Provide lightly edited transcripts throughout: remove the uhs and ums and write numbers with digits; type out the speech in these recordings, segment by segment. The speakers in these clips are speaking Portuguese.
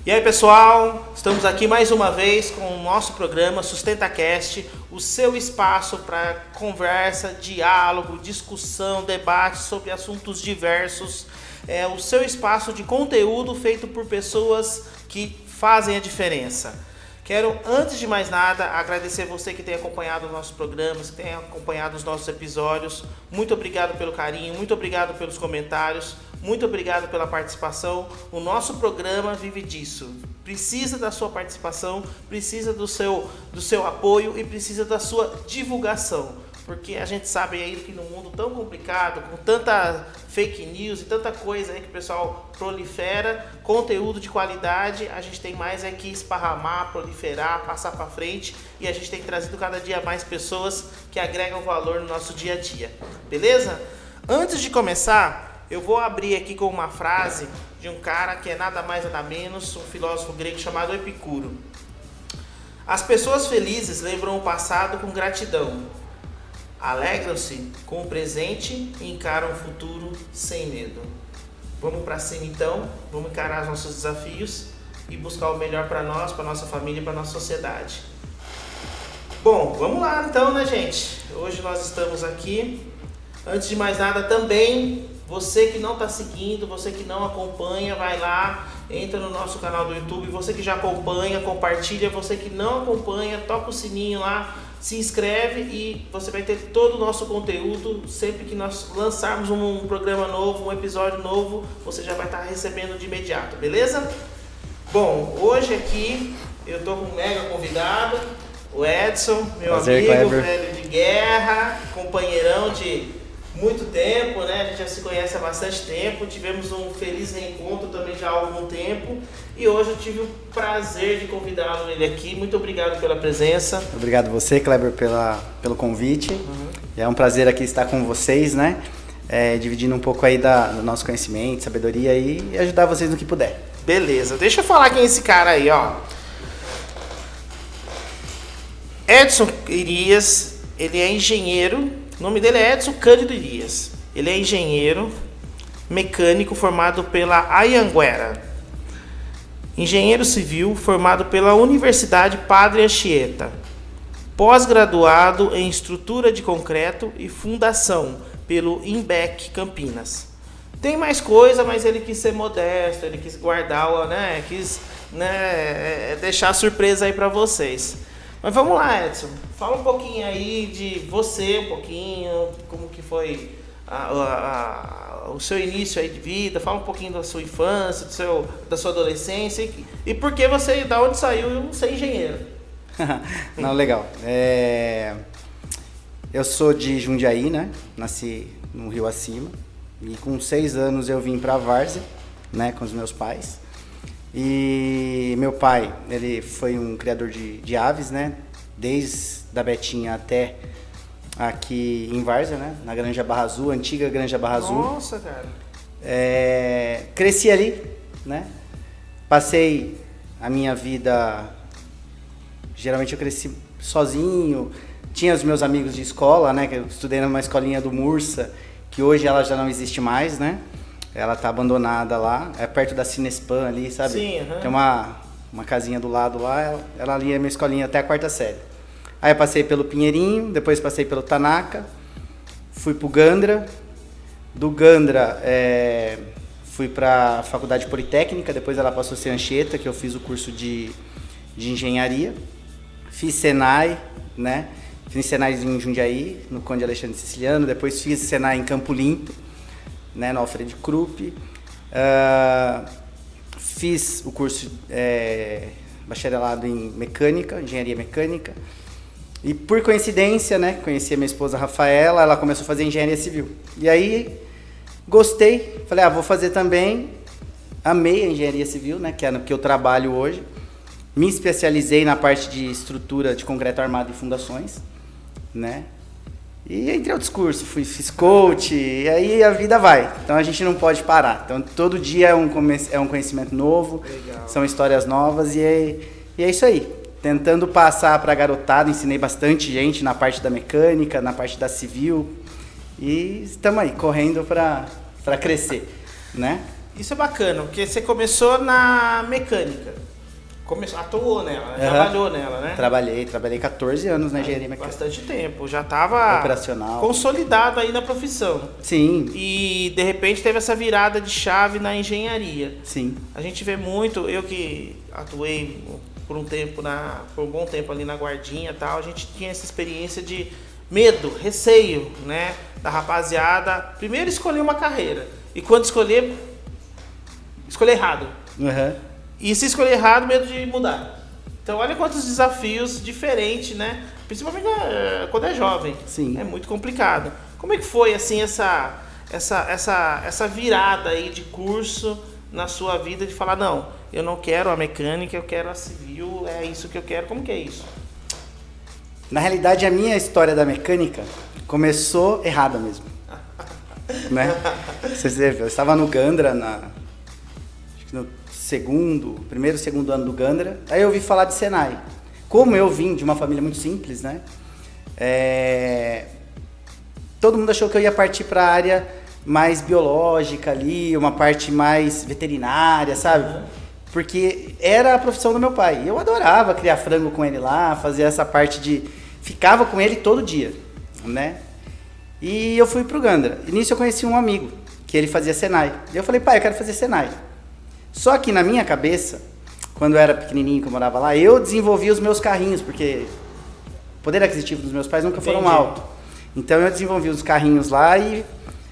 E aí pessoal, estamos aqui mais uma vez com o nosso programa SustentaCast, o seu espaço para conversa, diálogo, discussão, debate sobre assuntos diversos. É o seu espaço de conteúdo feito por pessoas que fazem a diferença. Quero, antes de mais nada, agradecer você que tem acompanhado os nossos programas, que tem acompanhado os nossos episódios. Muito obrigado pelo carinho, muito obrigado pelos comentários, muito obrigado pela participação. O nosso programa vive disso. Precisa da sua participação, precisa do seu apoio e precisa da sua divulgação. Porque a gente sabe aí que num mundo tão complicado, com tanta fake news e tanta coisa aí que o pessoal prolifera, conteúdo de qualidade, a gente tem mais é que esparramar, proliferar, passar para frente, e a gente tem trazido cada dia mais pessoas que agregam valor no nosso dia a dia. Beleza? Antes de começar, eu vou abrir aqui com uma frase de um cara que é nada mais nada menos, um filósofo grego chamado Epicuro. As pessoas felizes lembram o passado com gratidão. Alegram-se com o presente e encaram o futuro sem medo. Vamos para cima então, vamos encarar os nossos desafios e buscar o melhor para nós, para nossa família e para nossa sociedade. Bom, vamos lá então, né, gente? Hoje nós estamos aqui. Antes de mais nada também, você que não está seguindo, você que não acompanha, vai lá, entra no nosso canal do YouTube. Você que já acompanha, compartilha. Você que não acompanha, toca o sininho lá. Se inscreve e você vai ter todo o nosso conteúdo. Sempre que nós lançarmos um programa novo, um episódio novo, você já vai estar recebendo de imediato, beleza? Bom, hoje aqui eu estou com um mega convidado, o Edson, meu Prazer, amigo, Kleber. velho de guerra, companheirão de muito tempo, né? A gente já se conhece há bastante tempo, tivemos um feliz reencontro também já há algum tempo. E hoje eu tive o prazer de convidá-lo ele aqui. Muito obrigado pela presença. Obrigado você, Kleber, pelo convite. É um prazer aqui estar com vocês, né? Dividindo um pouco aí do nosso conhecimento, sabedoria e ajudar vocês no que puder. Beleza, deixa eu falar quem é esse cara aí, ó. Edson Irias, ele é engenheiro. O nome dele é Edson Cândido Irias. Ele é engenheiro mecânico formado pela Anhanguera. Engenheiro civil formado pela Universidade Padre Anchieta. Pós-graduado em estrutura de concreto e fundação pelo IMBEC Campinas. Tem mais coisa, mas ele quis ser modesto, ele quis guardar, né? Quis, né, deixar a surpresa aí para vocês. Mas vamos lá, Edson. Fala um pouquinho aí de você, um pouquinho, como que foi o seu início aí de vida. Fala um pouquinho da sua infância, da sua adolescência e por que você, da onde saiu ser engenheiro. Não, legal. Eu sou de Jundiaí, né? Nasci no Rio Acima e com 6 anos eu vim para Várzea, né? Com os meus pais. E meu pai, ele foi um criador de aves, né? Desde a Betinha até aqui em Várzea, né? Na Granja Barra Azul, antiga Granja Barra Azul. Nossa, cara. Cresci ali, né? Passei a minha vida... Geralmente eu cresci sozinho. Tinha os meus amigos de escola, né? Que eu estudei numa escolinha do Mursa, que hoje ela já não existe mais, né? Ela tá abandonada lá, é perto da Cinespan ali, sabe? Sim, Tem uma casinha do lado lá, ela ali é minha escolinha até a 4ª série. Aí eu passei pelo Pinheirinho, depois passei pelo Tanaka, fui pro Gandra. Do Gandra fui pra Faculdade Politécnica, depois ela passou a ser Anchieta, que eu fiz o curso de engenharia. Fiz Senai, né? Fiz Senai em Jundiaí, no Conde Alexandre Siciliano, depois fiz Senai em Campo Limpo, né, no Alfred Krupp. Fiz o curso bacharelado em mecânica, engenharia mecânica. E por coincidência, né, conheci a minha esposa Rafaela, ela começou a fazer engenharia civil. E aí gostei, falei, vou fazer também. Amei a engenharia civil, né, que é no que eu trabalho hoje. Me especializei na parte de estrutura de concreto armado e fundações, né? E entre outros cursos, fiz coach, e aí a vida vai. Então a gente não pode parar. Então todo dia é um conhecimento novo, Legal. São histórias novas e é isso aí. Tentando passar para a garotada, ensinei bastante gente na parte da mecânica, na parte da civil. E estamos aí, correndo para crescer, né? Isso é bacana, porque você começou na mecânica. Atuou nela, trabalhou nela, né? Trabalhei 14 anos na engenharia mecânica. Bastante tempo, já estava operacional, consolidado aí na profissão. Sim. E de repente teve essa virada de chave na engenharia. Sim. A gente vê muito, eu que atuei por um bom tempo ali na guardinha e tal, a gente tinha essa experiência de medo, receio, né, da rapaziada. Primeiro escolher uma carreira e quando escolher errado. Uhum. E se escolher errado, medo de mudar. Então olha quantos desafios diferentes, né? Principalmente quando é jovem. Sim. É muito complicado. Como é que foi assim essa virada aí de curso na sua vida de falar, não, eu não quero a mecânica, eu quero a civil, é isso que eu quero. Como que é isso? Na realidade, a minha história da mecânica começou errada mesmo. Né? Eu estava no Gandra, acho que no primeiro, segundo ano do Gandra, aí eu ouvi falar de Senai. Como eu vim de uma família muito simples, né? Todo mundo achou que eu ia partir para a área mais biológica ali, uma parte mais veterinária, sabe? Porque era a profissão do meu pai. Eu adorava criar frango com ele lá, fazer essa parte de... Ficava com ele todo dia, né? E eu fui pro Gandra. E nisso eu conheci um amigo, que ele fazia Senai. E eu falei, pai, eu quero fazer Senai. Só que na minha cabeça, quando eu era pequenininho, que eu morava lá, eu desenvolvia os meus carrinhos, porque o poder aquisitivo dos meus pais nunca foram alto. Então eu desenvolvi os carrinhos lá e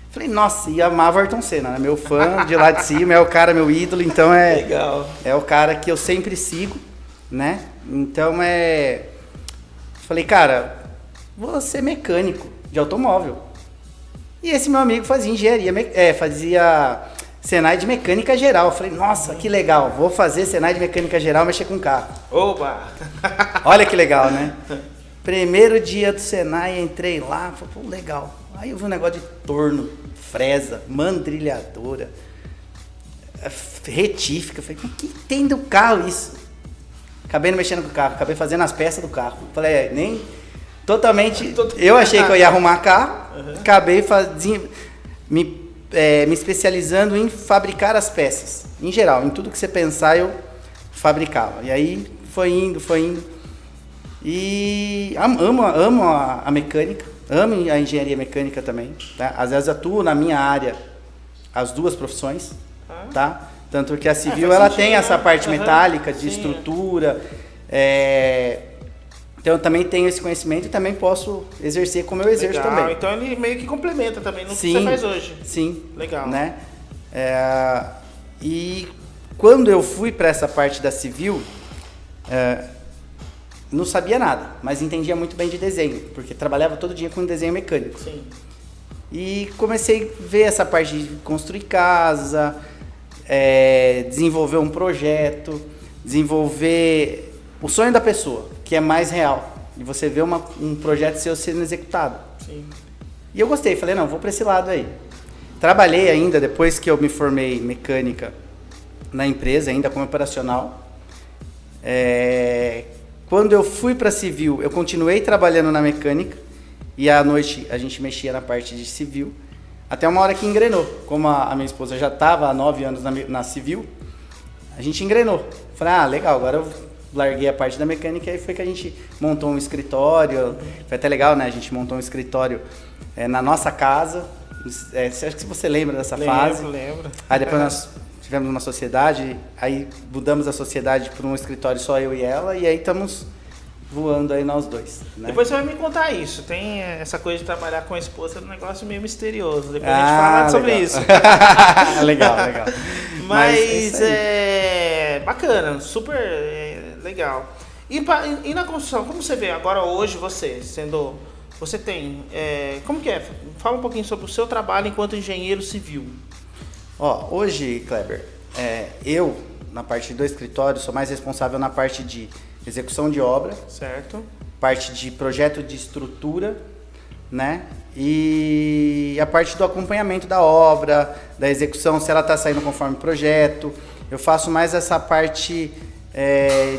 falei, nossa, e amava Ayrton Senna, né? Meu fã de lá de cima, é o cara, meu ídolo, então Legal. É o cara que eu sempre sigo, né? Então falei, cara, vou ser mecânico de automóvel. E esse meu amigo fazia engenharia, fazia Senai de mecânica geral. Eu falei, nossa, que legal, vou fazer Senai de mecânica geral, mexer com carro. Oba! Olha que legal, né? Primeiro dia do Senai, entrei lá, falei, pô, legal. Aí eu vi um negócio de torno, fresa, mandrilhadora, retífica. Falei, o que tem do carro isso? Acabei não mexendo com o carro, acabei fazendo as peças do carro. Falei, nem totalmente... Eu achei que eu ia arrumar carro, acabei me especializando em fabricar as peças. Em geral, em tudo que você pensar, eu fabricava. E aí foi indo. E amo a mecânica, amo a engenharia mecânica também. Tá? Às vezes atuo na minha área, as duas profissões, tá? Tanto que a civil ela tem essa parte metálica, de estrutura. Então eu também tenho esse conhecimento e também posso exercer como eu exerço também. Então ele meio que complementa também no que você faz hoje. Sim. Legal. Né? E quando eu fui para essa parte da civil, não sabia nada, mas entendia muito bem de desenho, porque trabalhava todo dia com desenho mecânico. Sim. E comecei a ver essa parte de construir casa, desenvolver um projeto, desenvolver o sonho da pessoa, que é mais real. E você vê um projeto seu sendo executado. Sim. E eu gostei, falei, não, vou para esse lado aí. Trabalhei ainda, depois que eu me formei em mecânica na empresa, ainda como operacional. Quando eu fui para civil, eu continuei trabalhando na mecânica. E à noite a gente mexia na parte de civil. Até uma hora que engrenou. Como a minha esposa já estava há 9 anos na civil, a gente engrenou. Falei, legal, agora eu larguei a parte da mecânica e aí foi que a gente montou um escritório. Foi até legal, né? A gente montou um escritório na nossa casa. Acho que você lembra dessa fase. Lembro. Aí depois nós tivemos uma sociedade, aí mudamos a sociedade para um escritório só eu e ela, e aí estamos voando aí nós dois. Né? Depois você vai me contar isso. Tem essa coisa de trabalhar com a esposa, é um negócio meio misterioso. Depois a gente fala sobre isso. Legal. Mas bacana, super legal. E na construção, como você vê agora hoje você tem, como que é? Fala um pouquinho sobre o seu trabalho enquanto engenheiro civil. Hoje, Kleber, eu, na parte do escritório, sou mais responsável na parte de execução de obra, certo? Parte de projeto de estrutura, né? E a parte do acompanhamento da obra, da execução, se ela está saindo conforme projeto. Eu faço mais essa parte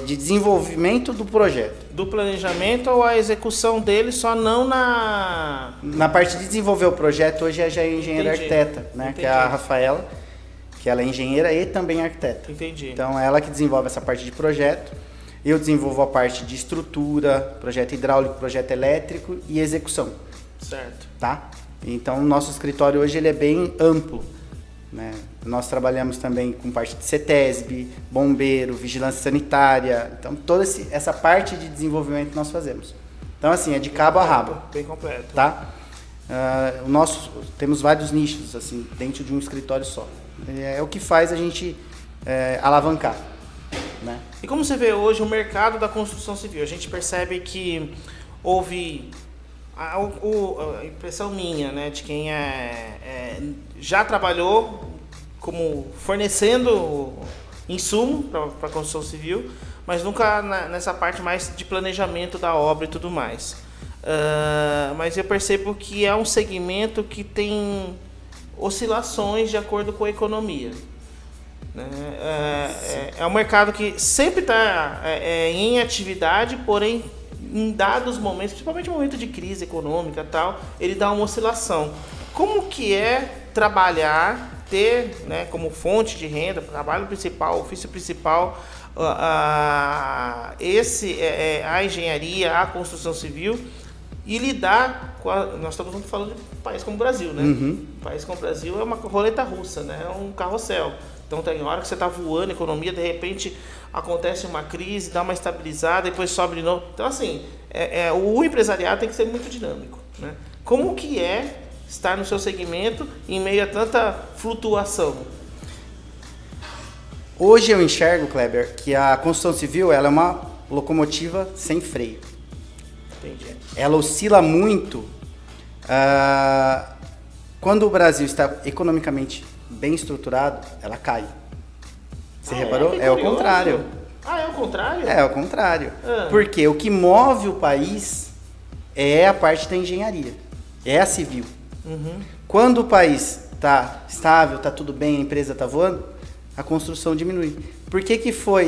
de desenvolvimento do projeto. Do planejamento ou a execução dele, só não na parte de desenvolver o projeto, hoje já é engenheira arquiteta, né? Entendi. Que é a Rafaela, que ela é engenheira e também arquiteta. Entendi. Então, ela que desenvolve essa parte de projeto. Eu desenvolvo a parte de estrutura, projeto hidráulico, projeto elétrico e execução. Certo. Tá? Então, o nosso escritório hoje ele é bem amplo, né? Nós trabalhamos também com parte de CETESB, bombeiro, vigilância sanitária. Então, toda essa parte de desenvolvimento nós fazemos. Então, assim, é de cabo a rabo. Bem completo. Tá? Temos vários nichos, assim, dentro de um escritório só. É o que faz a gente alavancar, né? E como você vê hoje o mercado da construção civil? A gente percebe que houve a impressão minha, né, de quem já trabalhou como fornecendo insumo para a construção civil, mas nunca nessa parte mais de planejamento da obra e tudo mais. Mas eu percebo que é um segmento que tem oscilações de acordo com a economia. É um mercado que sempre está em atividade, porém em dados momentos, principalmente no momento de crise econômica e tal, ele dá uma oscilação. Como que é trabalhar, ter, né, como fonte de renda, trabalho principal, ofício principal, a engenharia, a construção civil e lidar com nós estamos falando de um país como o Brasil, né? Uhum. Um país como o Brasil é uma roleta russa, né? É um carrossel. Então tem hora que você está voando, a economia, de repente acontece uma crise, dá uma estabilizada, depois sobe de novo. Então assim, o empresariado tem que ser muito dinâmico, né? Como que é estar no seu segmento em meio a tanta flutuação? Hoje eu enxergo, Kleber, que a construção civil ela é uma locomotiva sem freio. Entendi. Ela oscila muito. Quando o Brasil está economicamente bem estruturado, ela cai. Você reparou? É o contrário. É o contrário? É o contrário. Porque o que move o país é a parte da engenharia, é a civil. Uhum. Quando o país está estável, está tudo bem, a empresa está voando, a construção diminui. Por que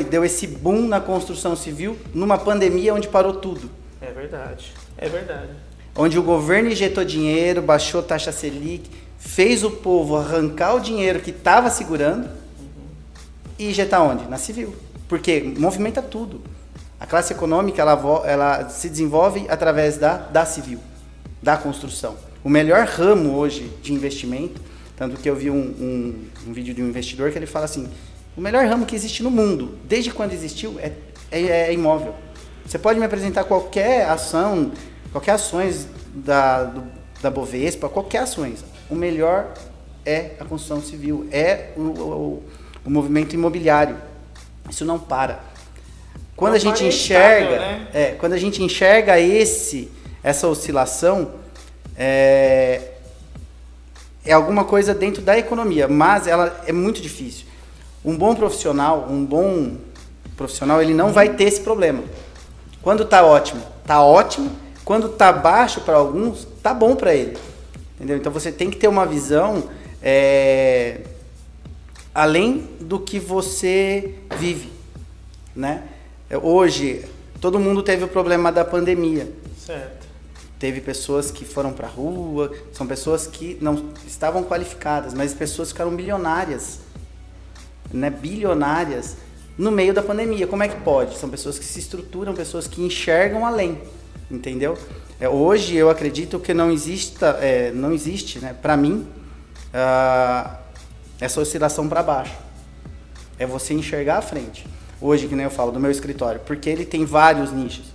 deu esse boom na construção civil numa pandemia onde parou tudo? É verdade, é verdade. Onde o governo injetou dinheiro, baixou taxa Selic, fez o povo arrancar o dinheiro que estava segurando e injetar onde? Na civil. Porque movimenta tudo. A classe econômica ela se desenvolve através da civil, da construção. O melhor ramo hoje de investimento, tanto que eu vi um vídeo de um investidor que ele fala assim, o melhor ramo que existe no mundo, desde quando existiu, é imóvel. Você pode me apresentar qualquer ações da Bovespa, qualquer ações. O melhor é a construção civil, é o movimento imobiliário. Isso não para. Quando a gente enxerga, né? Quando a gente enxerga essa oscilação, é alguma coisa dentro da economia, mas ela é muito difícil. Um bom profissional, ele não vai ter esse problema. Quando tá ótimo, tá ótimo. Quando tá baixo para alguns, tá bom para ele. Entendeu? Então você tem que ter uma visão além do que você vive, né? Hoje, todo mundo teve o problema da pandemia. Certo. Teve pessoas que foram para a rua, são pessoas que não estavam qualificadas, mas pessoas ficaram bilionárias, né? Bilionárias no meio da pandemia. Como é que pode? São pessoas que se estruturam, pessoas que enxergam além, entendeu? Hoje eu acredito que não existe, né, para mim, essa oscilação para baixo. É você enxergar à frente. Hoje, que nem eu falo, do meu escritório, porque ele tem vários nichos.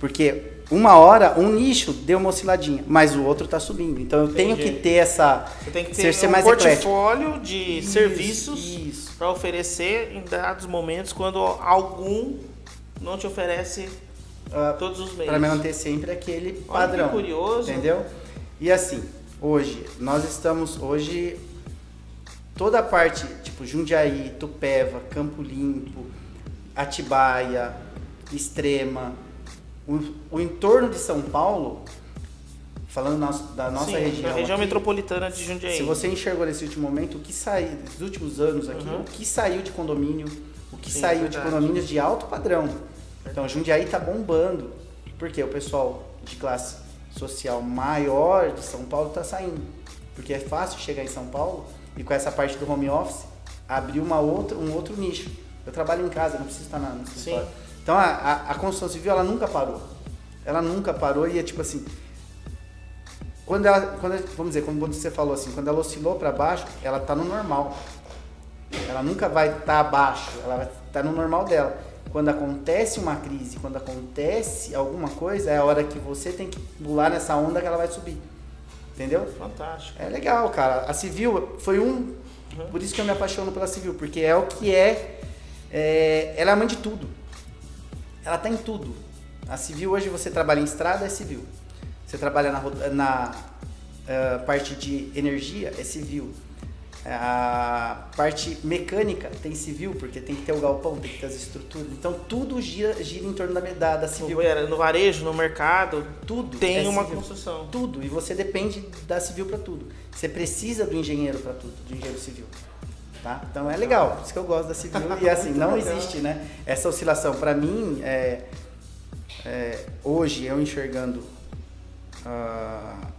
Porque uma hora, um nicho deu uma osciladinha, mas o outro está subindo. Então eu tenho que ter Você tem que ter ser um mais portfólio de serviços para oferecer em dados momentos quando algum não te oferece todos os meios. Para manter sempre aquele padrão. Olha que curioso. Entendeu? E assim, hoje, toda a parte, tipo Jundiaí, Itupeva, Campo Limpo, Atibaia, Extrema, o entorno de São Paulo, falando da nossa região. A região aqui, metropolitana de Jundiaí. Se você enxergou nesse último momento, nesses últimos anos aqui, o que saiu de condomínio, o que saiu de condomínios de alto padrão. Então, Jundiaí está bombando, porque o pessoal de classe social maior de São Paulo está saindo. Porque é fácil chegar em São Paulo e com essa parte do home office, abrir um outro nicho. Eu trabalho em casa, não preciso estar no escritório. Então a construção civil, ela nunca parou. Ela nunca parou e é tipo assim, vamos dizer, como você falou assim, quando ela oscilou para baixo, ela está no normal. Ela nunca vai estar abaixo, ela vai estar no normal dela. Quando acontece uma crise, quando acontece alguma coisa, é a hora que você tem que pular nessa onda que ela vai subir. Entendeu? Fantástico. É legal, cara. A civil foi por isso que eu me apaixono pela civil, porque é o que ela é a mãe de tudo. Ela tá em tudo. A civil, hoje você trabalha em estrada, é civil. Você trabalha na parte de energia, é civil. A parte mecânica tem civil, porque tem que ter o galpão, tem que ter as estruturas. Então tudo gira em torno da civil. No varejo, no mercado, tudo tem uma civil. construção. Tudo. E você depende da civil para tudo. Você precisa do engenheiro para tudo, do engenheiro civil. Tá? Então é legal, por isso que eu gosto da civil. E assim, não existe, né? Essa oscilação. Para mim, hoje eu enxergando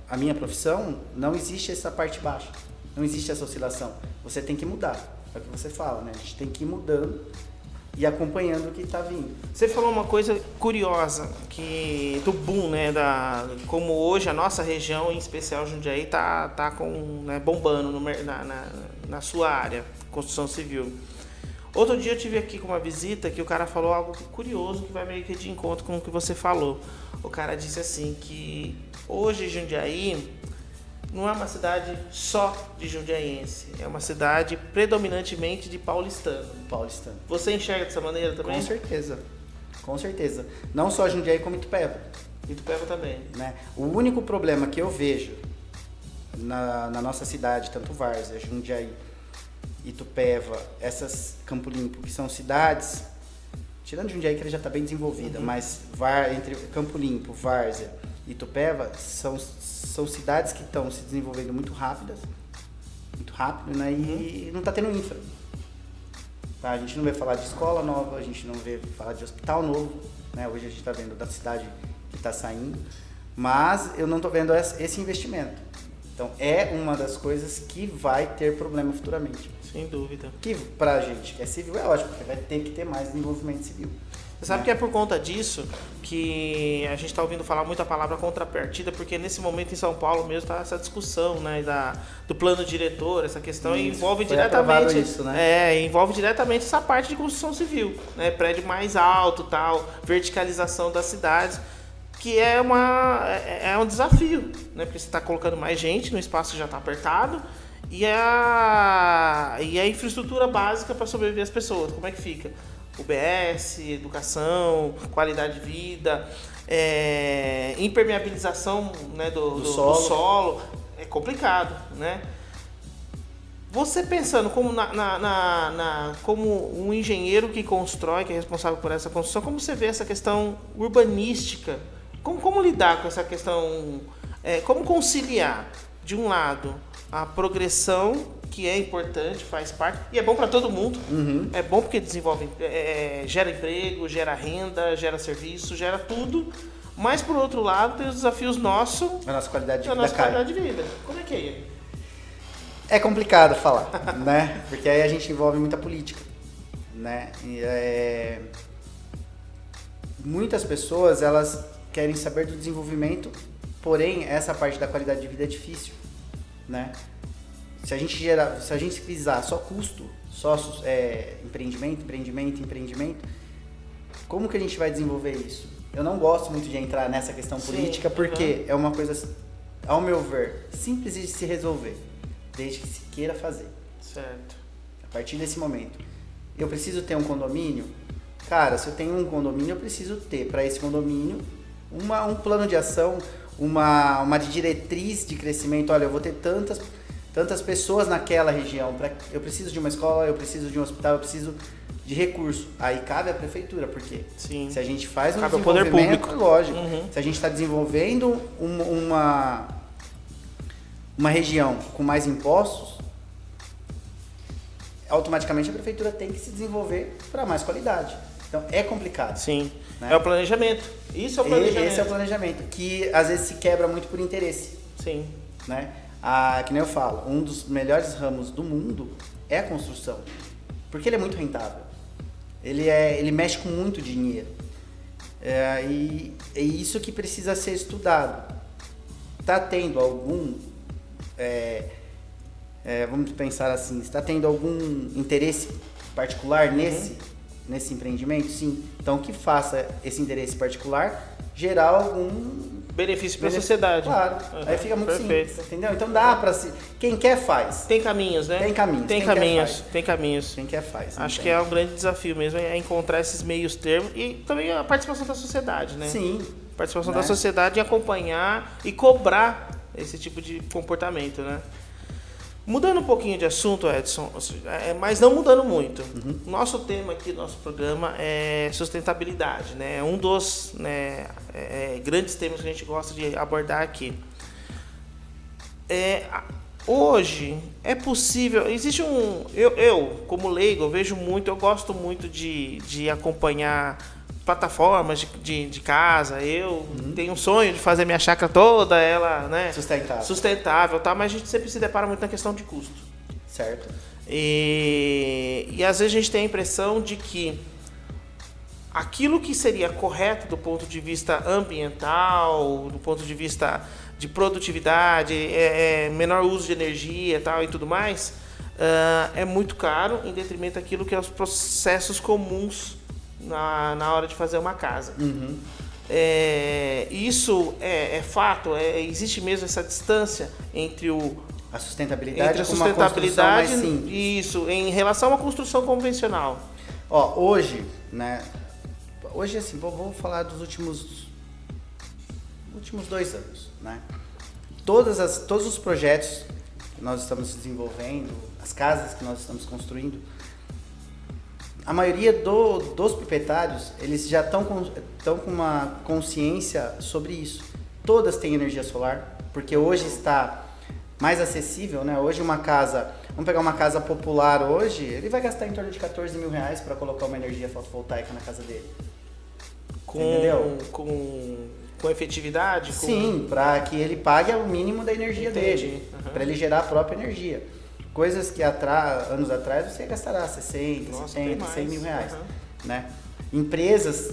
a minha profissão, não existe essa parte baixa. Não existe essa oscilação. Você tem que mudar. É o que você fala, né? A gente tem que ir mudando e acompanhando o que está vindo. Você falou uma coisa curiosa, do boom, né? Como hoje a nossa região, em especial Jundiaí, tá bombando na sua área, construção civil. Outro dia eu tive aqui com uma visita que o cara falou algo curioso que vai meio que de encontro com o que você falou. O cara disse assim que hoje Jundiaí não é uma cidade só de jundiaiense, é uma cidade predominantemente de paulistano. Você enxerga dessa maneira também? Com certeza. Não só Jundiaí, como Itupeva. Itupeva também. Né? O único problema que eu vejo na nossa cidade, tanto Várzea, Jundiaí, Itupeva, essas Campo Limpo, que são cidades, tirando Jundiaí que ela já está bem desenvolvida, mas entre Campo Limpo, Várzea e Itupeva são cidades que estão se desenvolvendo muito rápido, né? E não está tendo infra. Tá? A gente não vê falar de escola nova, a gente não vê falar de hospital novo, né? Hoje a gente está vendo da cidade que está saindo, mas eu não estou vendo esse investimento. Então é uma das coisas que vai ter problema futuramente. Sem dúvida. Que pra gente que é civil é ótimo, porque vai ter que ter mais desenvolvimento civil. Você sabe que é por conta disso que a gente está ouvindo falar muito a palavra contrapartida, porque nesse momento em São Paulo mesmo está essa discussão, né, do plano diretor, essa questão envolve diretamente isso, né? Envolve diretamente essa parte de construção civil, né, prédio mais alto, tal, verticalização das cidades, que é um desafio, né, porque você está colocando mais gente no espaço que já está apertado e a infraestrutura básica para sobreviver as pessoas, como é que fica? UBS, educação, qualidade de vida, impermeabilização, né, do solo, é complicado, né? Você pensando como como um engenheiro que constrói, que é responsável por essa construção, como você vê essa questão urbanística? Como lidar com essa questão? Como conciliar, de um lado, a progressão, que é importante, faz parte, e é bom para todo mundo. É bom porque desenvolve, gera emprego, gera renda, gera serviço, gera tudo. Mas, por outro lado, tem os desafios nossos. A nossa qualidade de vida. A nossa qualidade de vida. Como é que é? É complicado falar, né? Porque aí a gente envolve muita política, né? Muitas pessoas, elas querem saber do desenvolvimento, porém, essa parte da qualidade de vida é difícil, né? Se a gente visar só custo, só empreendimento, como que a gente vai desenvolver isso? Eu não gosto muito de entrar nessa questão política, porque é uma coisa, ao meu ver, simples de se resolver, desde que se queira fazer. Certo. A partir desse momento, eu preciso ter um condomínio? Cara, se eu tenho um condomínio, eu preciso ter para esse condomínio um plano de ação, uma diretriz de crescimento. Olha, eu vou ter tantas pessoas naquela região, eu preciso de uma escola, eu preciso de um hospital, eu preciso de recurso. Aí cabe à prefeitura, porque Sim. Se a gente faz um cabe desenvolvimento, ao poder público. Lógico, se a gente está desenvolvendo uma região com mais impostos, automaticamente a prefeitura tem que se desenvolver para mais qualidade. Então é complicado. Sim, né? É o planejamento. Isso é o planejamento. Esse é o planejamento, que às vezes se quebra muito por interesse. Sim. Né? Que nem eu falo, um dos melhores ramos do mundo é a construção. Porque ele é muito rentável. Ele mexe com muito dinheiro. E é isso que precisa ser estudado. Está tendo algum... vamos pensar assim, está tendo algum interesse particular nesse empreendimento? Sim. Então, que faça esse interesse particular gerar algum benefício para a sociedade. Claro. Aí fica muito simples, entendeu? Então dá para se... Quem quer faz. Tem caminhos, né? Tem caminhos. Tem caminhos. Quem quer faz. Acho que é um grande desafio mesmo, é encontrar esses meios termos e também a participação da sociedade, né? Sim. Participação da sociedade em acompanhar e cobrar esse tipo de comportamento, né? Mudando um pouquinho de assunto, Edson, mas não mudando muito. Nosso tema aqui do nosso programa é sustentabilidade, né? É um dos grandes temas que a gente gosta de abordar aqui. Hoje é possível, existe eu como leigo, eu gosto muito de acompanhar plataformas de casa. Eu tenho um sonho de fazer minha chácara toda ela, né, sustentável, tá? Mas a gente sempre se depara muito na questão de custo. Certo. E às vezes a gente tem a impressão de que aquilo que seria correto do ponto de vista ambiental, do ponto de vista de produtividade, menor uso de energia e tudo mais, é muito caro em detrimento daquilo que é os processos comuns na hora de fazer uma casa. Isso é fato, existe mesmo essa distância entre a sustentabilidade com uma construção mais simples. Isso, em relação a uma construção convencional. Hoje, né? Hoje, assim, vou falar dos últimos 2 anos, né? Todos os projetos que nós estamos desenvolvendo, as casas que nós estamos construindo, a maioria dos proprietários, eles já estão com uma consciência sobre isso. Todas têm energia solar, porque hoje está mais acessível, né? Hoje vamos pegar uma casa popular hoje, ele vai gastar em torno de 14 mil reais para colocar uma energia fotovoltaica na casa dele. Entendeu? Com efetividade? Sim, para que ele pague o mínimo da energia dele, para ele gerar a própria energia. Coisas que anos atrás você gastará 60, 70, 100 mil reais. Né? Empresas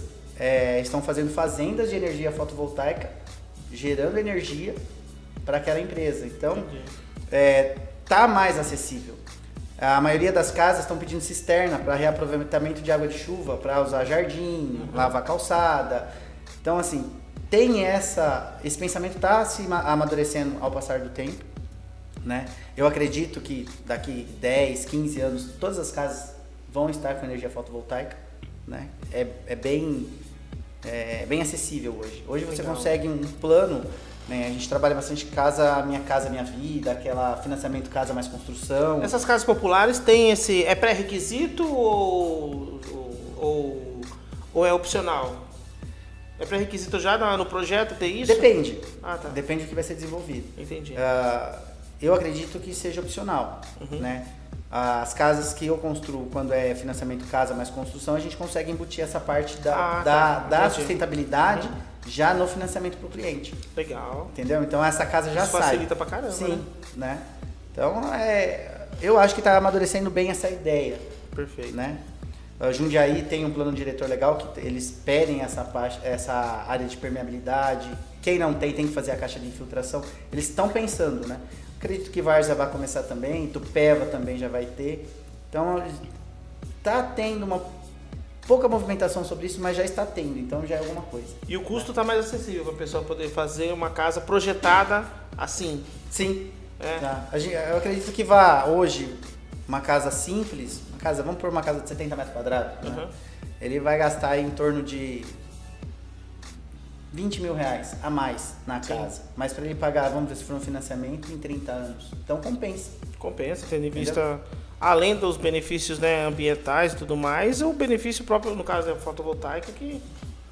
estão fazendo fazendas de energia fotovoltaica, gerando energia para aquela empresa. Então, está mais acessível. A maioria das casas estão pedindo cisterna para reaproveitamento de água de chuva, para usar jardim, lavar calçada. Então, assim, esse pensamento está se amadurecendo ao passar do tempo. Né? Eu acredito que daqui 10, 15 anos, todas as casas vão estar com energia fotovoltaica. Né? É bem acessível hoje. Hoje você consegue um plano, né? A gente trabalha bastante Minha Casa Minha Vida, aquela financiamento Casa Mais Construção. Essas casas populares têm esse... É pré-requisito ou é opcional? É pré-requisito já no projeto ter isso? Depende. Tá. Depende do que vai ser desenvolvido. Entendi. Eu acredito que seja opcional, né? As casas que eu construo, quando é financiamento Casa Mais Construção, a gente consegue embutir essa parte da sustentabilidade já no financiamento para o cliente. Legal. Entendeu? Então essa casa já sai. Facilita pra caramba, sim, né? Então, eu acho que está amadurecendo bem essa ideia. Perfeito. Né? Jundiaí tem um plano diretor legal que eles pedem essa área de permeabilidade. Quem não tem que fazer a caixa de infiltração. Eles estão pensando, né? Acredito que Várzea vai começar também, Itupeva também já vai ter. Então, está tendo uma pouca movimentação sobre isso, mas já está tendo, então já é alguma coisa. E o custo está mais acessível para a pessoa poder fazer uma casa projetada assim? Sim. Tá. Eu acredito que hoje, uma casa simples, vamos pôr uma casa de 70 metros quadrados, né? Ele vai gastar em torno de 20 mil reais a mais na casa. Mas para ele pagar, vamos ver se for um financiamento, em 30 anos. Então compensa. Compensa, tendo em vista, além dos benefícios, né, ambientais e tudo mais, o benefício próprio, no caso da fotovoltaica, que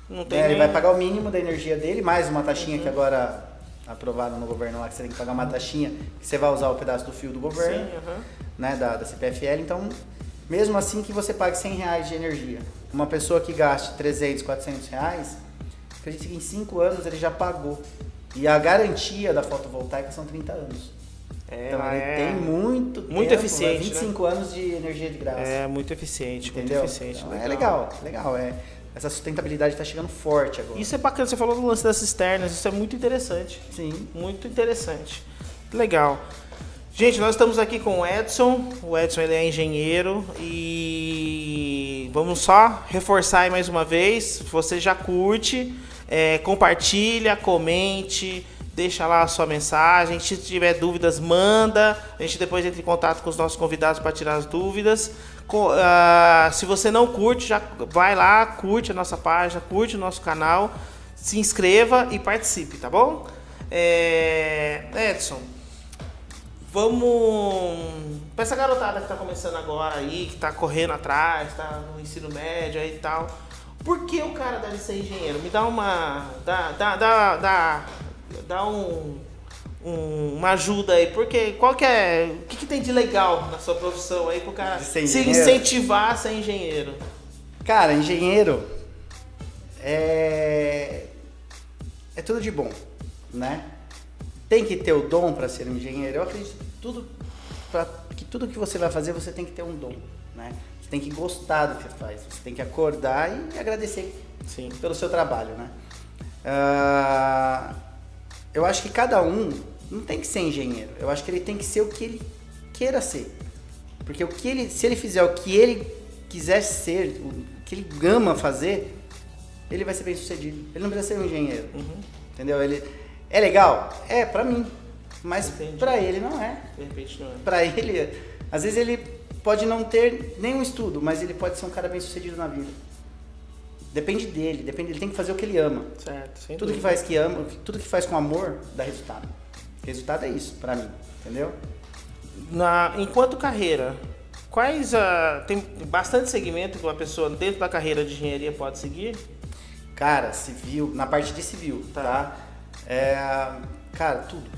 não tem Ele vai pagar o mínimo da energia dele, mais uma taxinha que agora aprovaram no governo lá, que você tem que pagar uma taxinha, que você vai usar o pedaço do fio do governo, né, da CPFL. Então, mesmo assim que você pague 100 reais de energia, uma pessoa que gaste 300, 400 reais, acredito que em 5 anos ele já pagou. E a garantia da fotovoltaica são 30 anos. Então ele tem muito muito eficiente, 25 anos de energia de graça. É, muito eficiente, entendeu? muito eficiente. Então, legal. Essa sustentabilidade está chegando forte agora. Isso é bacana, você falou do lance das cisternas, isso é muito interessante. Sim. Muito interessante. Legal. Gente, nós estamos aqui com o Edson. O Edson ele é engenheiro e vamos só reforçar aí mais uma vez. Se você já curte, compartilha, comente, deixa lá a sua mensagem. Se tiver dúvidas, manda. A gente depois entra em contato com os nossos convidados para tirar as dúvidas. Se você não curte, já vai lá, curte a nossa página, curte o nosso canal, se inscreva e participe, tá bom? Edson, vamos para essa garotada que está começando agora aí, que está correndo atrás, está no ensino médio aí e tal. Por que o cara deve ser engenheiro? Me dá uma... Dá uma ajuda aí, porque o que tem de legal na sua profissão aí pro cara se incentivar a ser engenheiro? Cara, engenheiro é tudo de bom, né? Tem que ter o dom para ser um engenheiro. Eu acredito que tudo que você vai fazer, você tem que ter um dom, né? Você tem que gostar do que você faz, você tem que acordar e agradecer pelo seu trabalho, né? Eu acho que cada um não tem que ser engenheiro. Eu acho que ele tem que ser o que ele queira ser. Porque se ele fizer o que ele quiser ser, o que ele ama fazer, ele vai ser bem sucedido. Ele não precisa ser um engenheiro. Entendeu? Ele é legal? É, pra mim. Mas pra ele não é. De repente não é. Pra ele, às vezes ele pode não ter nenhum estudo, mas ele pode ser um cara bem sucedido na vida. Depende dele, ele tem que fazer o que ele ama. Certo, tudo que faz com amor dá resultado. Resultado é isso, pra mim, entendeu? Enquanto carreira, tem bastante segmento que uma pessoa dentro da carreira de engenharia pode seguir? Cara, civil, na parte de civil, tá? Cara, tudo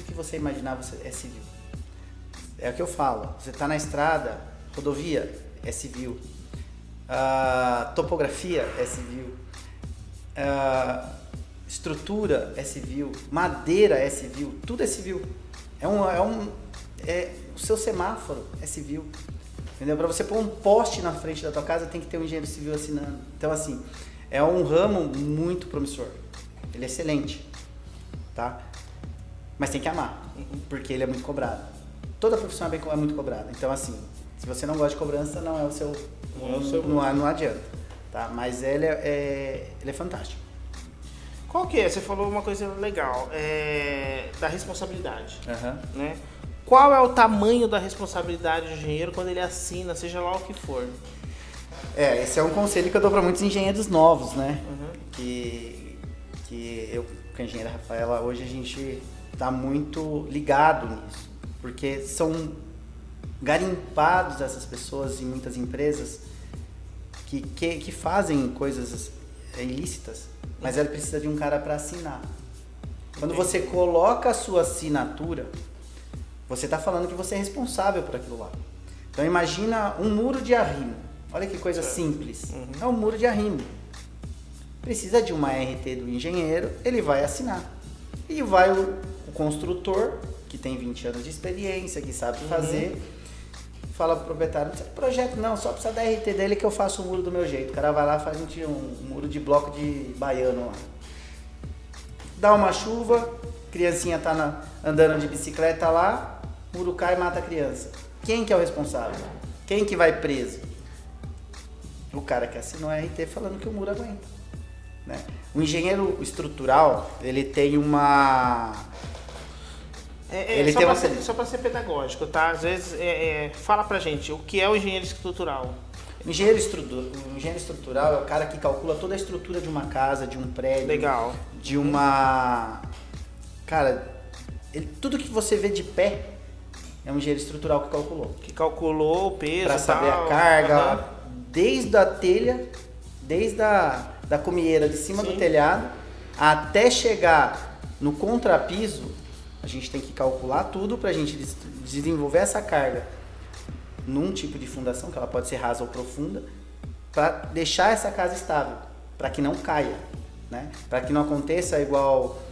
que você imaginar é civil. É o que eu falo, você tá na estrada, rodovia, é civil. Topografia é civil, estrutura é civil, madeira é civil, tudo é civil. O seu semáforo é civil, entendeu? Para você pôr um poste na frente da tua casa, tem que ter um engenheiro civil assinando. Então, assim, é um ramo muito promissor. Ele é excelente, tá? Mas tem que amar, porque ele é muito cobrado. Toda profissão é muito cobrada. Então, assim, se você não gosta de cobrança, não é o seu... Não adianta, tá? Mas ele é fantástico. Qual que é? Você falou uma coisa legal, da responsabilidade, né? Qual é o tamanho da responsabilidade do engenheiro quando ele assina, seja lá o que for? Esse é um conselho que eu dou para muitos engenheiros novos, né? Que eu, com a engenheira Rafaela, hoje a gente tá muito ligado nisso, porque são garimpados essas pessoas em muitas empresas que fazem coisas ilícitas, mas ela precisa de um cara para assinar. Quando você coloca a sua assinatura, você está falando que você é responsável por aquilo lá. Então imagina um muro de arrimo. Olha que coisa simples. É um muro de arrimo. Precisa de uma RT do engenheiro, ele vai assinar. E vai o construtor, que tem 20 anos de experiência, que sabe fazer, fala pro proprietário, não precisa de projeto não, só precisa da RT dele que eu faço o muro do meu jeito. O cara vai lá e faz um muro de bloco de baiano lá. Dá uma chuva, criancinha tá andando de bicicleta lá, muro cai e mata a criança. Quem que é o responsável? Quem que vai preso? O cara que assinou a RT falando que o muro aguenta, né? O engenheiro estrutural, ele tem uma... Só para ser pedagógico, tá? Às vezes, fala pra gente, o que é o engenheiro estrutural? O engenheiro estrutural é o cara que calcula toda a estrutura de uma casa, de um prédio. Legal. De uma... Cara, tudo que você vê de pé é um engenheiro estrutural que calculou. Que calculou o peso, para saber a carga, desde a telha, desde da comieira de cima do telhado, até chegar no contrapiso. A gente tem que calcular tudo para a gente desenvolver essa carga num tipo de fundação, que ela pode ser rasa ou profunda, para deixar essa casa estável, para que não caia, né? Para que não aconteça igual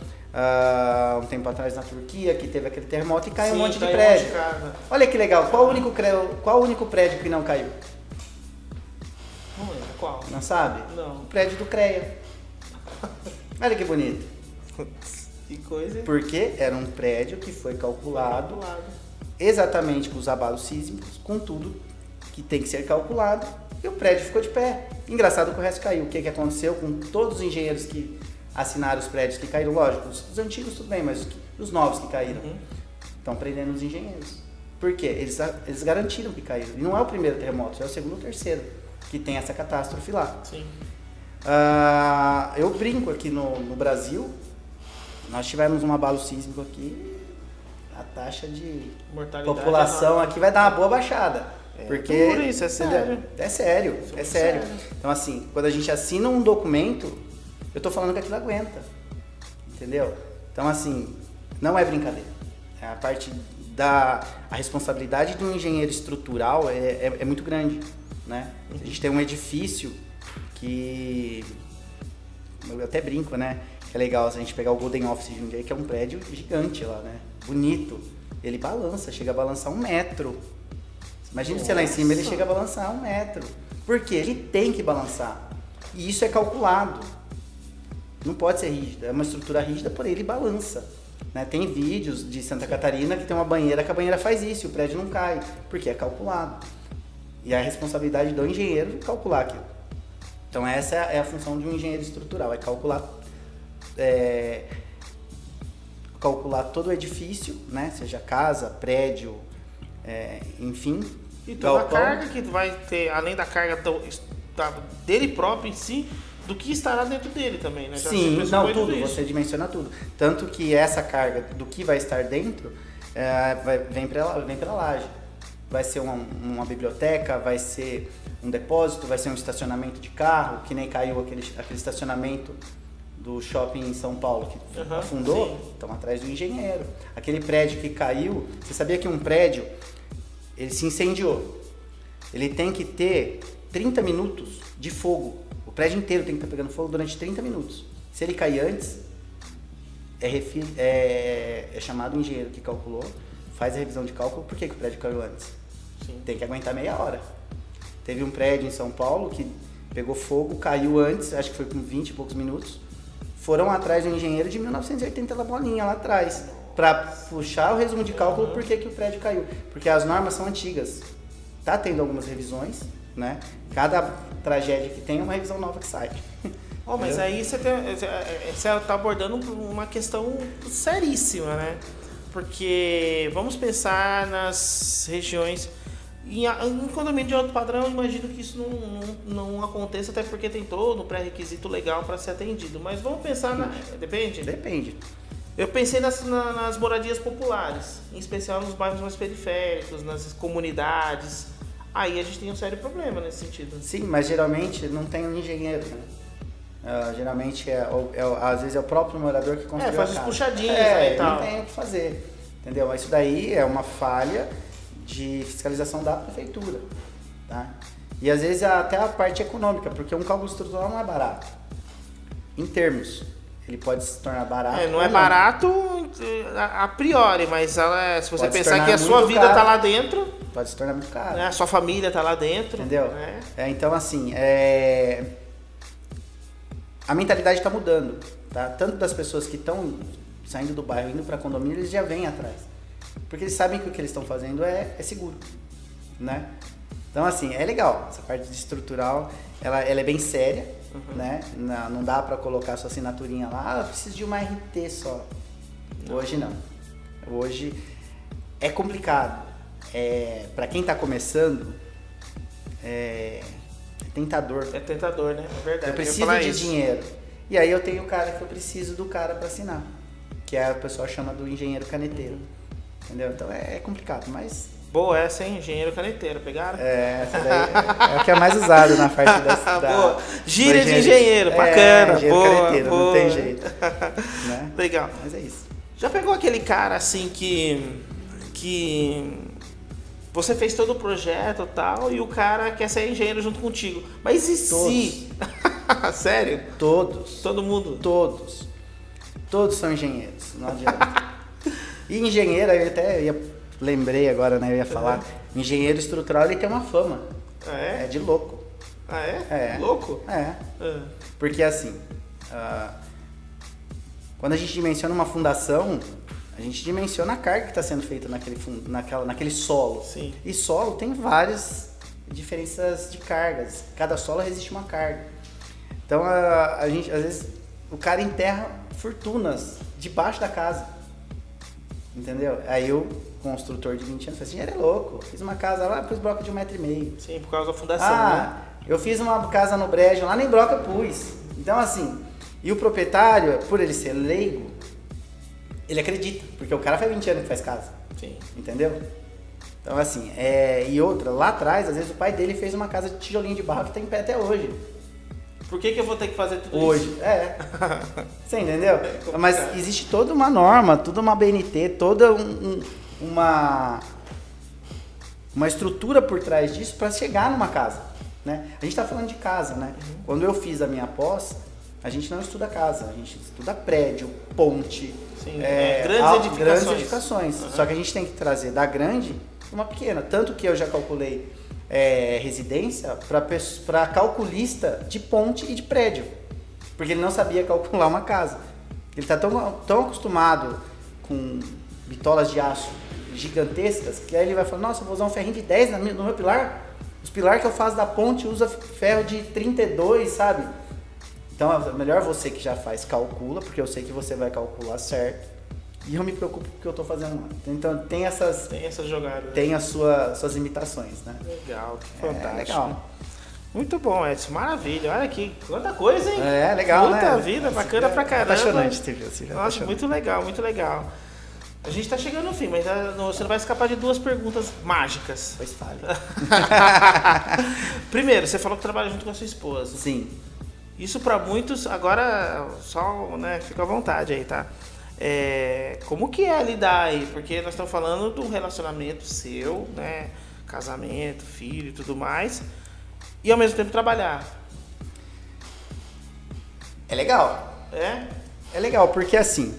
um tempo atrás na Turquia, que teve aquele terremoto e caiu um monte de caiu prédio. de casa. Olha que legal, qual o único prédio que não caiu? Não lembro qual. Não sabe? Não. O prédio do CREA. Olha que bonito. Que coisa. Porque era um prédio que foi calculado exatamente com os abalos sísmicos, com tudo que tem que ser calculado, e o prédio ficou de pé. Engraçado que o resto caiu. O que aconteceu com todos os engenheiros que assinaram os prédios que caíram? Lógico, os antigos tudo bem, mas os novos que caíram estão prendendo os engenheiros. Por quê? Eles garantiram que caíram. E não é o primeiro terremoto, é o segundo ou terceiro que tem essa catástrofe lá. Sim. Eu brinco aqui no Brasil, nós tivemos um abalo sísmico aqui, a taxa de Mortalidade população aqui vai dar uma boa baixada. Porque duro isso, é sério. É sério, é sério. Então assim, quando a gente assina um documento, eu tô falando que aquilo aguenta. Entendeu? Então assim, não é brincadeira. A parte a responsabilidade do engenheiro estrutural é muito grande, né? A gente tem um edifício que eu até brinco, né? Que é legal se a gente pegar o Golden Office de Jundiaí, que é um prédio gigante lá, né? Bonito. Ele balança, chega a balançar 1 metro. Imagina se lá em cima ele chega a balançar 1 metro. Por quê? Ele tem que balançar. E isso é calculado. Não pode ser rígido. É uma estrutura rígida, porém ele balança. Né? Tem vídeos de Santa Catarina que tem uma banheira que a banheira faz isso e o prédio não cai. Porque é calculado. E é a responsabilidade do engenheiro de calcular aquilo. Então essa é a função de um engenheiro estrutural. É calcular todo o edifício, né? Seja casa, prédio, enfim. E toda a carga que vai ter, além da carga dele próprio em si, do que estará dentro dele também, né? Já Sim, não, tudo, você dimensiona tudo. Tanto que essa carga do que vai estar dentro vem pela laje. Vai ser uma biblioteca, vai ser um depósito, vai ser um estacionamento de carro, que nem caiu aquele estacionamento do shopping em São Paulo que afundou, estão atrás do engenheiro. Aquele prédio que caiu, você sabia que um prédio, ele se incendiou. Ele tem que ter 30 minutos de fogo. O prédio inteiro tem que estar pegando fogo durante 30 minutos. Se ele cair antes, é chamado o engenheiro que calculou, faz a revisão de cálculo, por que o prédio caiu antes? Sim. Tem que aguentar meia hora. Teve um prédio em São Paulo que pegou fogo, caiu antes, acho que foi com 20 e poucos minutos. Foram atrás do engenheiro de 1980 da bolinha lá atrás, para puxar o resumo de cálculo por que o prédio caiu. Porque as normas são antigas. Tá tendo algumas revisões, né? Cada tragédia que tem é uma revisão nova que sai. Mas aí você tá abordando uma questão seríssima, né? Porque vamos pensar nas regiões. Em condomínio de alto padrão, eu imagino que isso não aconteça, até porque tem todo um pré-requisito legal para ser atendido. Mas vamos pensar Depende? Depende. Eu pensei nas moradias populares, em especial nos bairros mais periféricos, nas comunidades. Aí a gente tem um sério problema nesse sentido. Sim, mas geralmente não tem um engenheiro, né? Geralmente às vezes é o próprio morador que construiu faz a os casa. puxadinhos aí e tal. Não tem o que fazer, entendeu? Mas isso daí é uma falha de fiscalização da prefeitura, tá? E às vezes até a parte econômica, porque um cálculo estrutural não é barato. Em termos, ele pode se tornar barato. Não é barato a priori, mas se você pensar que a sua vida está lá dentro, pode se tornar muito caro. Né? A sua família está lá dentro. Entendeu? Né? Então assim, a mentalidade está mudando, tá? Tanto das pessoas que estão saindo do bairro, indo para condomínio, eles já vêm atrás. Porque eles sabem que o que eles estão fazendo é seguro, né? Então, assim, é legal. Essa parte de estrutural, ela é bem séria, né? Não dá para colocar sua assinaturinha lá, eu preciso de uma RT só. Hoje não. Hoje é complicado. Para quem está começando, é tentador. É tentador, né? É verdade. Eu preciso de dinheiro. E aí eu tenho o cara que eu preciso do cara para assinar. Que o pessoal chama do engenheiro caneteiro. Entendeu? Então é complicado, mas... Boa essa, hein? Engenheiro caneteiro, pegaram? Essa daí é o que é mais usado na parte boa. Gíria de engenheiro, bacana. Engenheiro caneteiro, boa. Não tem jeito. Né? Legal. Mas é isso. Já pegou aquele cara assim que você fez todo o projeto e tal, e o cara quer ser engenheiro junto contigo. Mas e se? Sério? Todos. Todo mundo? Todos. Todos são engenheiros, não adianta. E engenheiro, lembrei agora, né? Eu ia falar. Engenheiro estrutural, ele tem uma fama. Ah, é? É de louco. Ah, é? Louco? É. Ah. Porque assim, quando a gente dimensiona uma fundação, a gente dimensiona a carga que está sendo feita naquele solo. Sim. E solo tem várias diferenças de cargas. Cada solo resiste uma carga. Então, a gente, às vezes, o cara enterra fortunas debaixo da casa. Entendeu? Aí o construtor de 20 anos falou assim, ele é louco. Fiz uma casa lá, pus broca de 1,5 m. Sim, por causa da fundação, né? Eu fiz uma casa no brejo, lá nem broca pus. Então, assim, e o proprietário, por ele ser leigo, ele acredita, porque o cara faz 20 anos que faz casa. Sim. Entendeu? Então, assim, e outra, lá atrás, às vezes o pai dele fez uma casa de tijolinho de barro que tá em pé até hoje. Por que eu vou ter que fazer tudo isso? Hoje, Você entendeu? Mas existe toda uma norma, toda uma BNT, toda uma estrutura por trás disso para chegar numa casa, né? A gente tá falando de casa, né? Uhum. Quando eu fiz a minha pós, a gente não estuda casa, a gente estuda prédio, ponte, Sim, grandes edificações. Uhum. Só que a gente tem que trazer da grande uma pequena. Tanto que eu já calculei residência para calculista de ponte e de prédio. Porque ele não sabia calcular uma casa. Ele está tão acostumado com bitolas de aço gigantescas que aí ele vai falar, nossa, eu vou usar um ferrinho de 10 no meu pilar. Os pilares que eu faço da ponte usa ferro de 32, sabe? Então é melhor você que já faz, calcula, porque eu sei que você vai calcular certo. E eu me preocupo com o que eu estou fazendo lá. Então tem essas jogadas. Tem as suas imitações, né? Legal, que fantástico. Legal. Muito bom, Edson. Maravilha. Olha aqui, quanta coisa, hein? Legal, Puta né? vida, bacana pra caramba. Apaixonante, TV. Assim, Nossa, apaixonante. muito legal, muito legal. A gente tá chegando no fim, mas você não vai escapar de 2 perguntas mágicas. Pois fale. Primeiro, você falou que trabalha junto com a sua esposa. Sim. Isso pra muitos, agora só, né, fica à vontade aí, tá? Como que é lidar aí? Porque nós estamos falando do relacionamento seu, né? Casamento, filho e tudo mais. E ao mesmo tempo trabalhar. É legal. É legal, porque assim,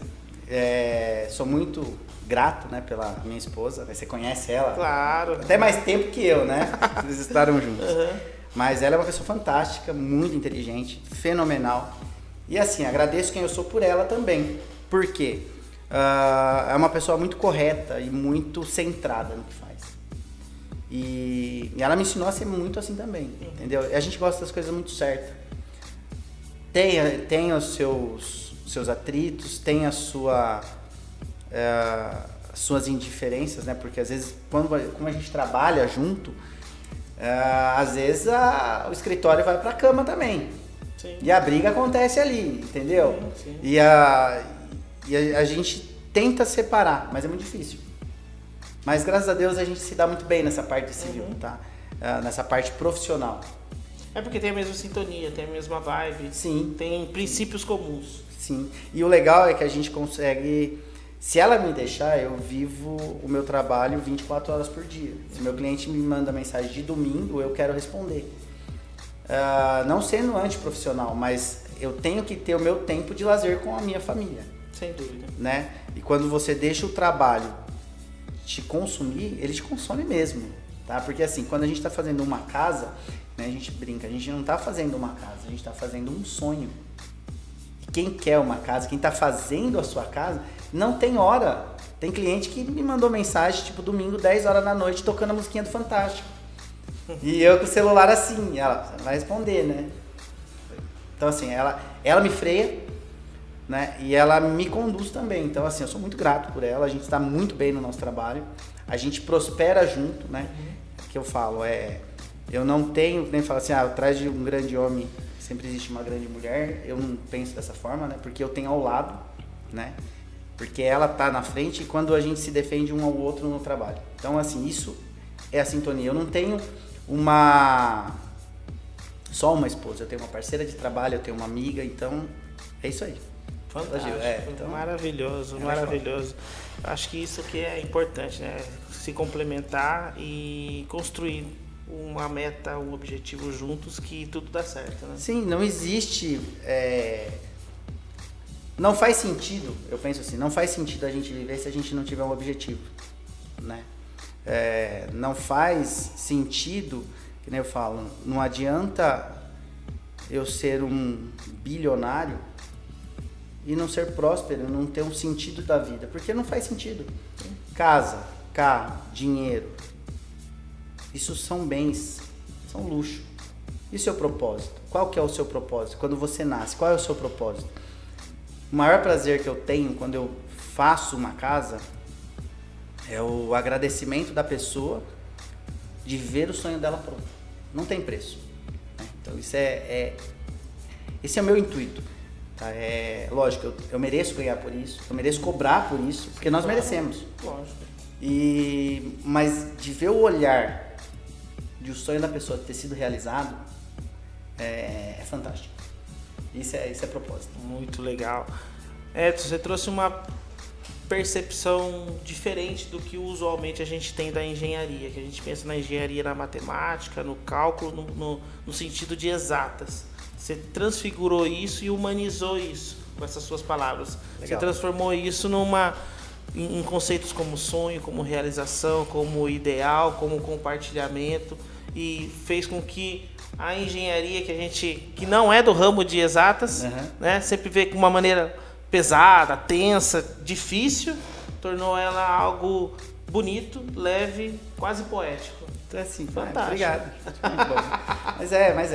sou muito grato, né, pela minha esposa. Você conhece ela? Claro. Até mais tempo que eu, né? Eles estaram juntos. Uhum. Mas ela é uma pessoa fantástica, muito inteligente, fenomenal. E assim, agradeço quem eu sou por ela também. Por quê? É uma pessoa muito correta e muito centrada no que faz. E ela me ensinou a ser muito assim também, entendeu? E a gente gosta das coisas muito certas. Tem os seus atritos, tem suas indiferenças, né? Porque às vezes, como a gente trabalha junto, às vezes o escritório vai pra cama também. Sim. E a briga acontece ali, entendeu? Sim. E a gente tenta separar, mas é muito difícil. Mas graças a Deus a gente se dá muito bem nessa parte de civil, tá? Nessa parte profissional. É porque tem a mesma sintonia, tem a mesma vibe. Sim. Tem princípios comuns. Sim. E o legal é que a gente consegue... Se ela me deixar, eu vivo o meu trabalho 24 horas por dia. Se meu cliente me manda mensagem de domingo, eu quero responder. Não sendo antiprofissional, mas eu tenho que ter o meu tempo de lazer com a minha família. Sem dúvida. Né? E quando você deixa o trabalho te consumir, ele te consome mesmo, tá? Porque assim, quando a gente está fazendo uma casa, né, a gente brinca, a gente não está fazendo uma casa, a gente está fazendo um sonho. E quem quer uma casa, quem está fazendo a sua casa, não tem hora. Tem cliente que me mandou mensagem, tipo, domingo, 10 horas da noite, tocando a musiquinha do Fantástico. E eu com o celular assim, ela vai responder, né? Então assim, ela me freia, né? E ela me conduz também. Então, assim, eu sou muito grato por ela. A gente está muito bem no nosso trabalho. A gente prospera junto, né? Que eu falo, eu não tenho, nem falo assim, atrás de um grande homem sempre existe uma grande mulher. Eu não penso dessa forma, né? Porque eu tenho ao lado, né? Porque ela tá na frente e quando a gente se defende um ao outro no trabalho. Então, assim, isso é a sintonia. Eu não tenho só uma esposa. Eu tenho uma parceira de trabalho, eu tenho uma amiga, então é isso aí. Fantástico, então, maravilhoso, maravilhoso. Acho que isso que é importante, né? Se complementar e construir uma meta, um objetivo juntos que tudo dá certo, né? Sim, não existe Não faz sentido, eu penso assim, não faz sentido a gente viver se a gente não tiver um objetivo, né? Não faz sentido, que nem eu falo, não adianta eu ser um bilionário e não ser próspero, não ter um sentido da vida, porque não faz sentido. Casa, carro, dinheiro, isso são bens, são luxo. E o seu propósito? Qual que é o seu propósito? Quando você nasce, qual é o seu propósito? O maior prazer que eu tenho quando eu faço uma casa é o agradecimento da pessoa de ver o sonho dela pronto. Não tem preço, né? Então esse é o meu intuito. Tá? Lógico, eu mereço ganhar por isso, eu mereço cobrar por isso, porque nós merecemos. Lógico. Mas de ver o olhar de o sonho da pessoa ter sido realizado é fantástico. Isso é propósito. Muito legal. Edson, você trouxe uma percepção diferente do que usualmente a gente tem da engenharia, que a gente pensa na engenharia, na matemática, no cálculo, no sentido de exatas. Você transfigurou isso e humanizou isso com essas suas palavras. Legal. Você transformou isso em conceitos como sonho, como realização, como ideal, como compartilhamento, e fez com que a engenharia que não é do ramo de exatas, né, sempre vê com uma maneira pesada, tensa, difícil, tornou ela algo bonito, leve, quase poético. Então, assim, fantástico. Obrigado. Muito bom. Mas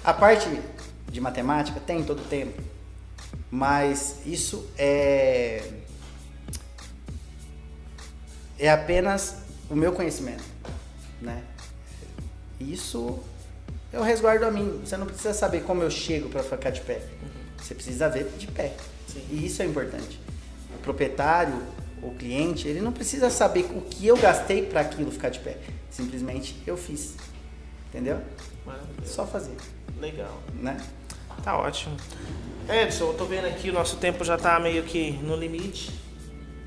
a parte de matemática tem todo o tempo, mas isso é apenas o meu conhecimento, né? Isso eu resguardo a mim. Você não precisa saber como eu chego para ficar de pé. Você precisa ver de pé. Sim. E isso é importante. O proprietário, o cliente, ele não precisa saber o que eu gastei para aquilo ficar de pé. Simplesmente eu fiz. Entendeu? Maravilha. Só fazer. Legal. Né? Tá ótimo. Edson, eu tô vendo aqui, o nosso tempo já tá meio que no limite.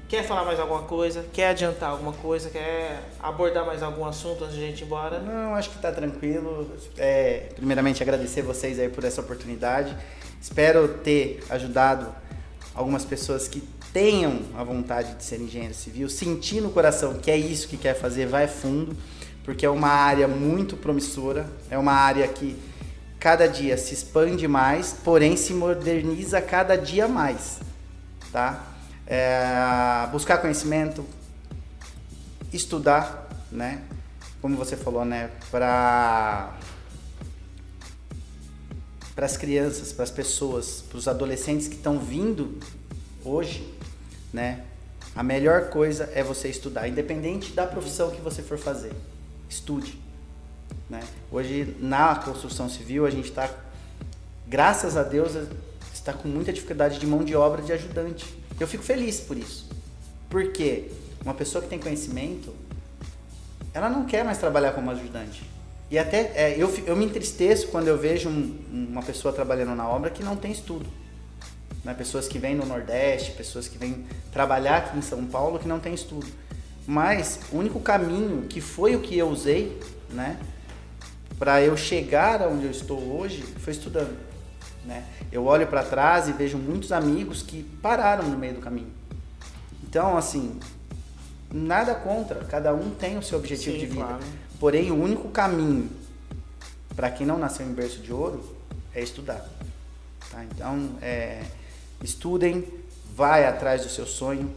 Quer falar mais alguma coisa? Quer adiantar alguma coisa? Quer abordar mais algum assunto antes de a gente ir embora? Não, acho que tá tranquilo. Primeiramente, agradecer vocês aí por essa oportunidade. Espero ter ajudado algumas pessoas que tenham a vontade de ser engenheiro civil, sentir no coração que é isso que quer fazer, vai fundo, porque é uma área muito promissora, é uma área que cada dia se expande mais, porém se moderniza cada dia mais, tá? Buscar conhecimento, estudar, né? Como você falou, né? Para as crianças, para as pessoas, para os adolescentes que estão vindo hoje, né? A melhor coisa é você estudar, independente da profissão que você for fazer. Estude, né? Hoje, na construção civil, a gente está, graças a Deus, está com muita dificuldade de mão de obra de ajudante. Eu fico feliz por isso. Porque uma pessoa que tem conhecimento, ela não quer mais trabalhar como ajudante. E até eu me entristeço quando eu vejo uma pessoa trabalhando na obra que não tem estudo. Né? Pessoas que vêm no Nordeste, pessoas que vêm trabalhar aqui em São Paulo que não tem estudo. Mas o único caminho, que foi o que eu usei, né, para eu chegar onde eu estou hoje, foi estudando. Né? Eu olho para trás e vejo muitos amigos que pararam no meio do caminho. Então, assim, nada contra, cada um tem o seu objetivo de vida. Claro. Porém, o único caminho para quem não nasceu em berço de ouro é estudar. Tá? Então, estudem, vai atrás do seu sonho,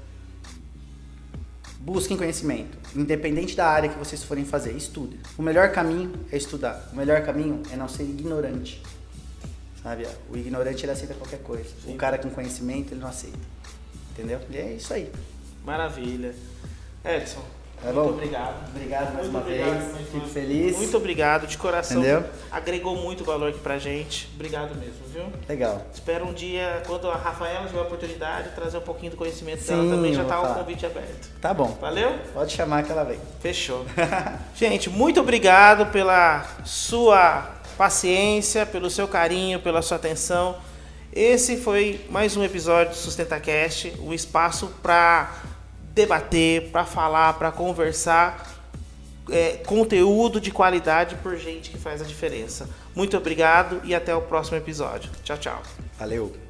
busquem conhecimento. Independente da área que vocês forem fazer, estudem. O melhor caminho é estudar. O melhor caminho é não ser ignorante. Sabe? O ignorante, ele aceita qualquer coisa. Sim. O cara com conhecimento, ele não aceita. Entendeu? E é isso aí. Maravilha. Edson, muito obrigado. Obrigado mais uma vez. Fico feliz. Muito obrigado, de coração. Entendeu? Agregou muito valor aqui pra gente. Obrigado mesmo, viu? Legal. Espero um dia, quando a Rafaela tiver a oportunidade, trazer um pouquinho do conhecimento dela também. Já tá o convite aberto. Tá bom. Valeu? Pode chamar que ela vem. Fechou. Gente, muito obrigado pela sua paciência, pelo seu carinho, pela sua atenção. Esse foi mais um episódio do SustentaCast, um espaço para debater, para falar, para conversar, conteúdo de qualidade por gente que faz a diferença. Muito obrigado e até o próximo episódio. Tchau, tchau. Valeu.